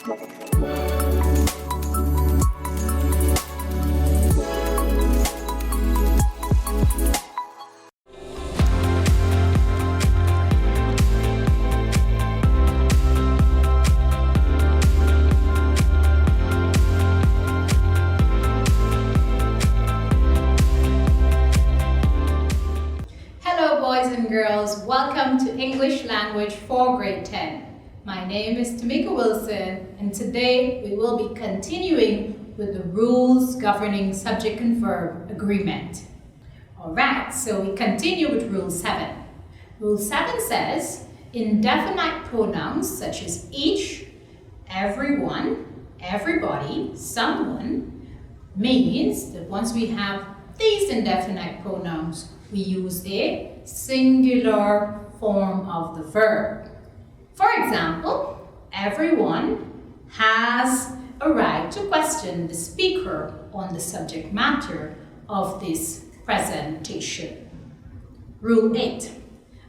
Boys and girls, welcome to English Language for Grade 10. My name is Tamika Wilson, and today we will be continuing with the rules governing subject and verb agreement. Alright, so we continue with Rule 7. Rule 7 says, indefinite pronouns such as each, everyone, everybody, someone, means that once we have these indefinite pronouns, we use a singular form of the verb. For example, everyone has a right to question the speaker on the subject matter of this presentation. Rule 8.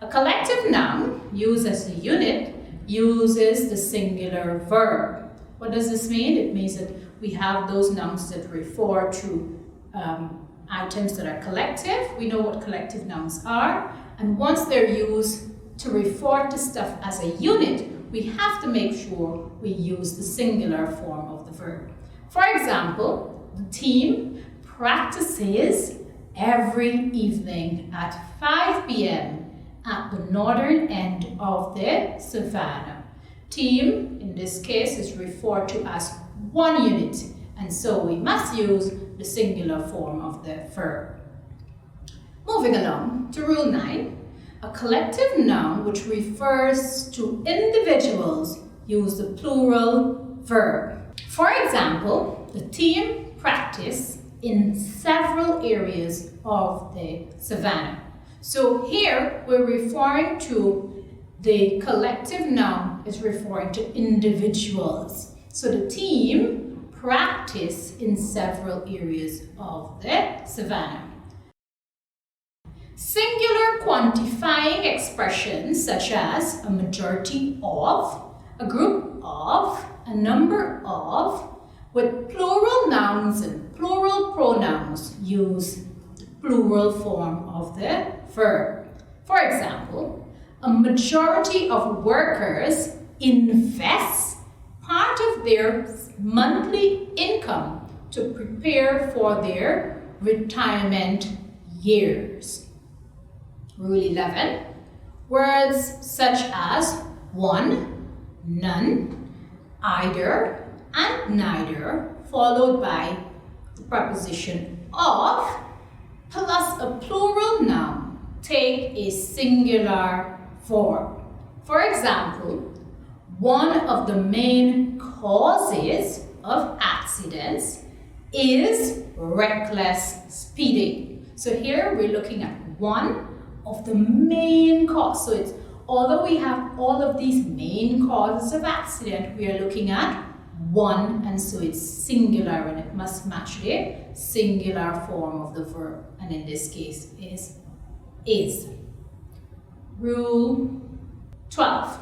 A collective noun used as a unit uses the singular verb. What does this mean? It means that we have those nouns that refer to items that are collective. We know what collective nouns are, and once they're used to refer to stuff as a unit, we have to make sure we use the singular form of the verb. For example, the team practices every evening at 5 p.m. at the northern end of the savannah. Team, in this case, is referred to as one unit, and so we must use the singular form of the verb. Moving along to Rule 9. A collective noun which refers to individuals use the plural verb. For example, the team practice in several areas of the savannah. So here we're referring to the collective noun is referring to individuals. So the team practice in several areas of the savannah. Singular quantifying expressions such as a majority of, a group of, a number of, with plural nouns and plural pronouns use the plural form of the verb. For example, a majority of workers invest part of their monthly income to prepare for their retirement years. Rule 11. Words such as one, none, either, and neither, followed by the preposition of, plus a plural noun, take a singular form. For example, one of the main causes of accidents is reckless speeding. So here we're looking at one of the main causes. So it's, although we have all of these main causes of accident, we are looking at one, and so it's singular, and it must match the singular form of the verb, and in this case is. Rule 12.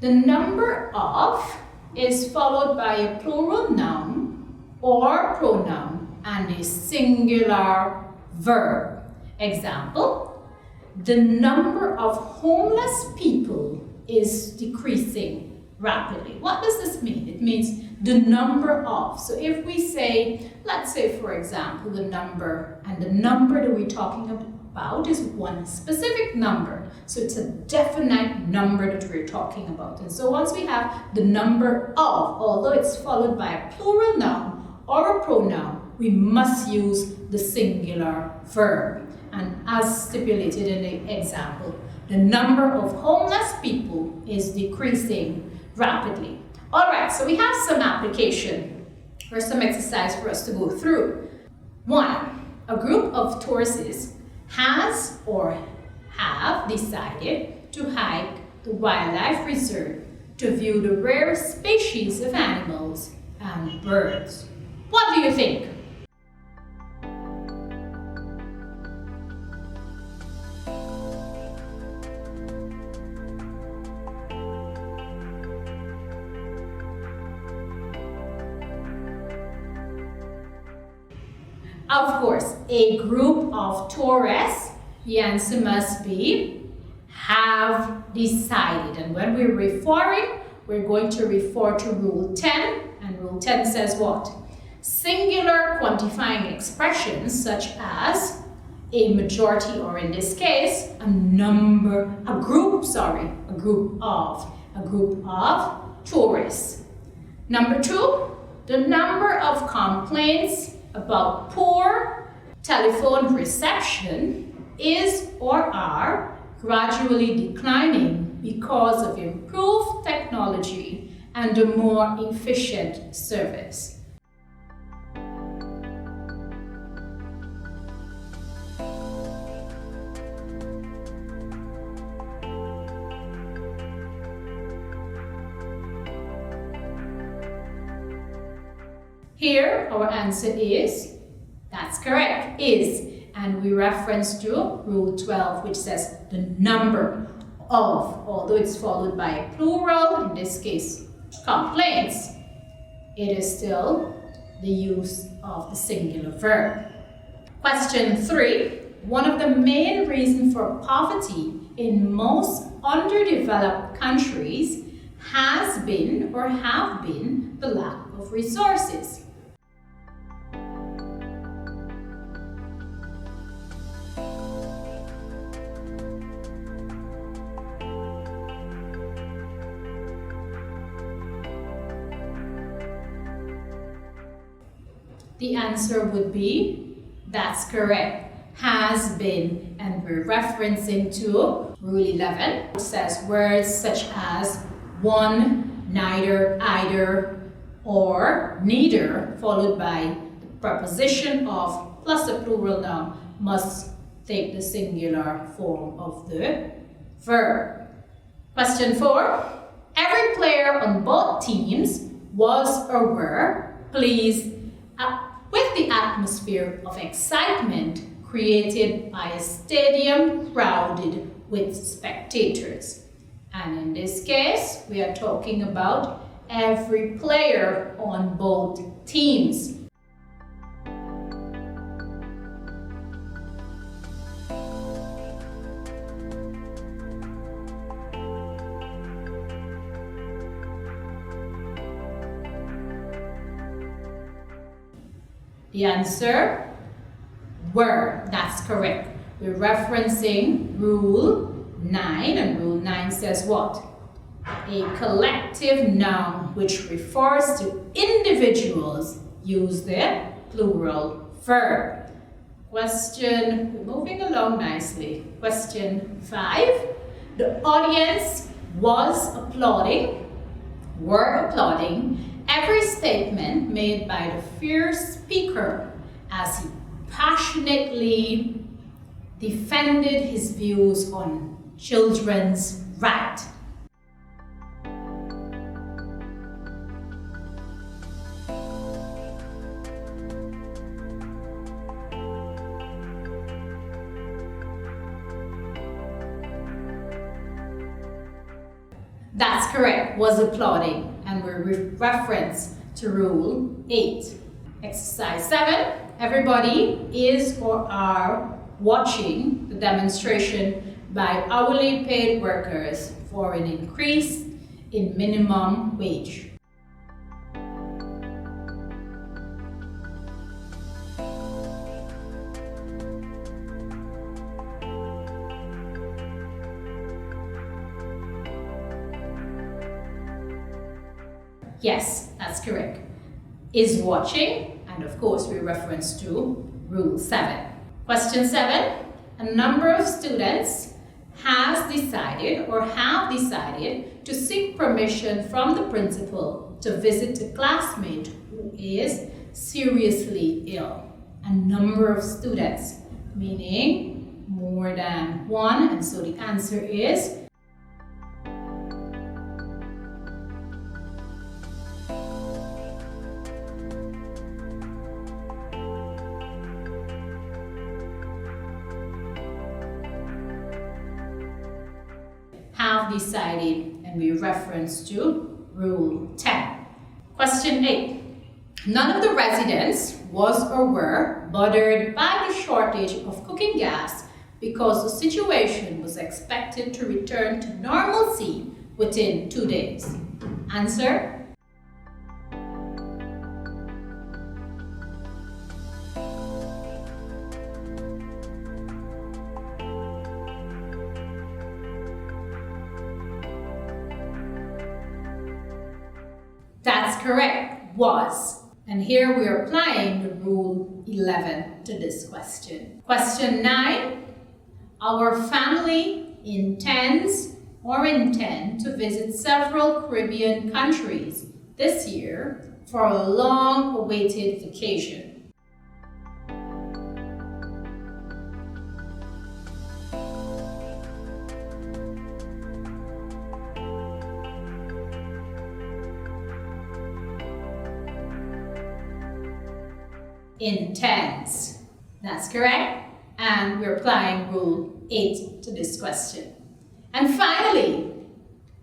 The number of is followed by a plural noun or pronoun and a singular verb. Example, the number of homeless people is decreasing rapidly. What does this mean? It means the number of. So if we say, let's say for example, the number, and the number that we're talking about is one specific number. So it's a definite number that we're talking about. And so once we have the number of, although it's followed by a plural noun or a pronoun, we must use the singular verb. And as stipulated in the example, the number of homeless people is decreasing rapidly. All right, so we have some application or some exercise for us to go through. 1. A group of tourists has or have decided to hike the wildlife reserve to view the rare species of animals and birds. What do you think? Of course, a group of tourists, the answer must be have decided. And when we're referring, we're going to refer to Rule 10. And Rule 10 says what? Singular quantifying expressions such as a majority, or in this case, a group of tourists. Number 2, the number of complaints about poor telephone reception is or are gradually declining because of improved technology and a more efficient service. Here, our answer is, that's correct, is. And we reference to Rule 12, which says the number of, although it's followed by a plural, in this case, complaints, it is still the use of the singular verb. Question 3. One of the main reasons for poverty in most underdeveloped countries has been or have been the lack of resources. The answer would be, that's correct, has been, and we're referencing to Rule 11, which says words such as one, neither, either, or neither, followed by the preposition of plus a plural noun, must take the singular form of the verb. Question 4. Every player on both teams was or were pleased with the atmosphere of excitement created by a stadium crowded with spectators. And in this case, we are talking about every player on both teams. The answer, were. That's correct. We're referencing Rule 9, and Rule 9 says what? A collective noun which refers to individuals use the plural verb. We're moving along nicely. Question 5. The audience were applauding every statement made by the fierce speaker as he passionately defended his views on children's rights. That's correct, was applauding, and we're reference to Rule 8. Exercise 7. Everybody is or are watching the demonstration by hourly paid workers for an increase in minimum wage. Yes, that's correct. Is watching, and of course we reference to Rule 7. Question 7. A number of students have decided to seek permission from the principal to visit a classmate who is seriously ill. A number of students, meaning more than one, and so the answer is have decided, and we reference to Rule 10. Question 8. None of the residents was or were bothered by the shortage of cooking gas because the situation was expected to return to normalcy within 2 days. Answer? That's correct, was. And here we are applying the rule 11 to this question. Question 9. Our family intends or intend to visit several Caribbean countries this year for a long-awaited vacation. Intends. That's correct. And we're applying rule 8 to this question. And finally,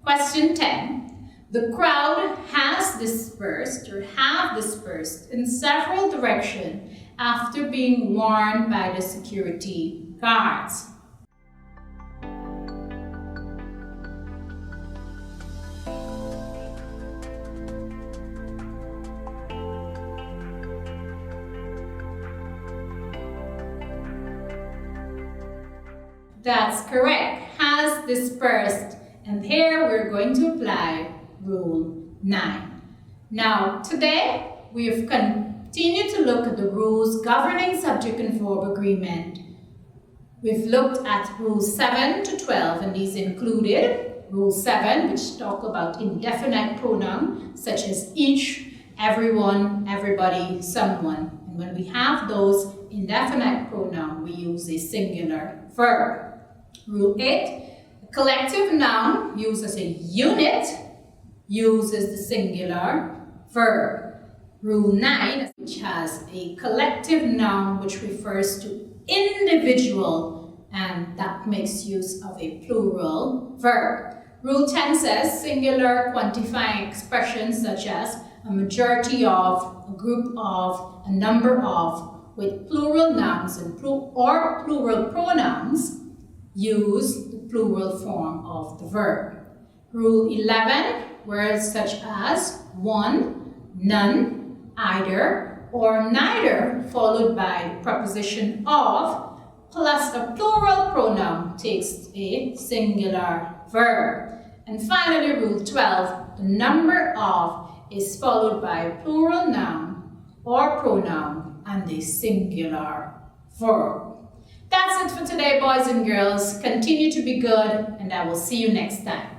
question 10. The crowd has dispersed or have dispersed in several directions after being warned by the security guards. That's correct, has dispersed. And here we're going to apply rule 9. Now, today we have continued to look at the rules governing subject and verb agreement. We've looked at rules 7 to 12, and these included rule 7, which talk about indefinite pronouns such as each, everyone, everybody, someone. And when we have those indefinite pronouns, we use a singular verb. Rule 8, a collective noun used as a unit uses the singular verb. Rule 9, which has a collective noun which refers to individual, and that makes use of a plural verb. Rule 10 says singular quantifying expressions such as a majority of, a group of, a number of, with plural nouns and or plural pronouns use the plural form of the verb. Rule 11, words such as one, none, either, or neither, followed by the preposition of, plus a plural pronoun takes a singular verb. And finally, rule 12, the number of is followed by a plural noun or pronoun and a singular verb. That's it for today, boys and girls. Continue to be good, and I will see you next time.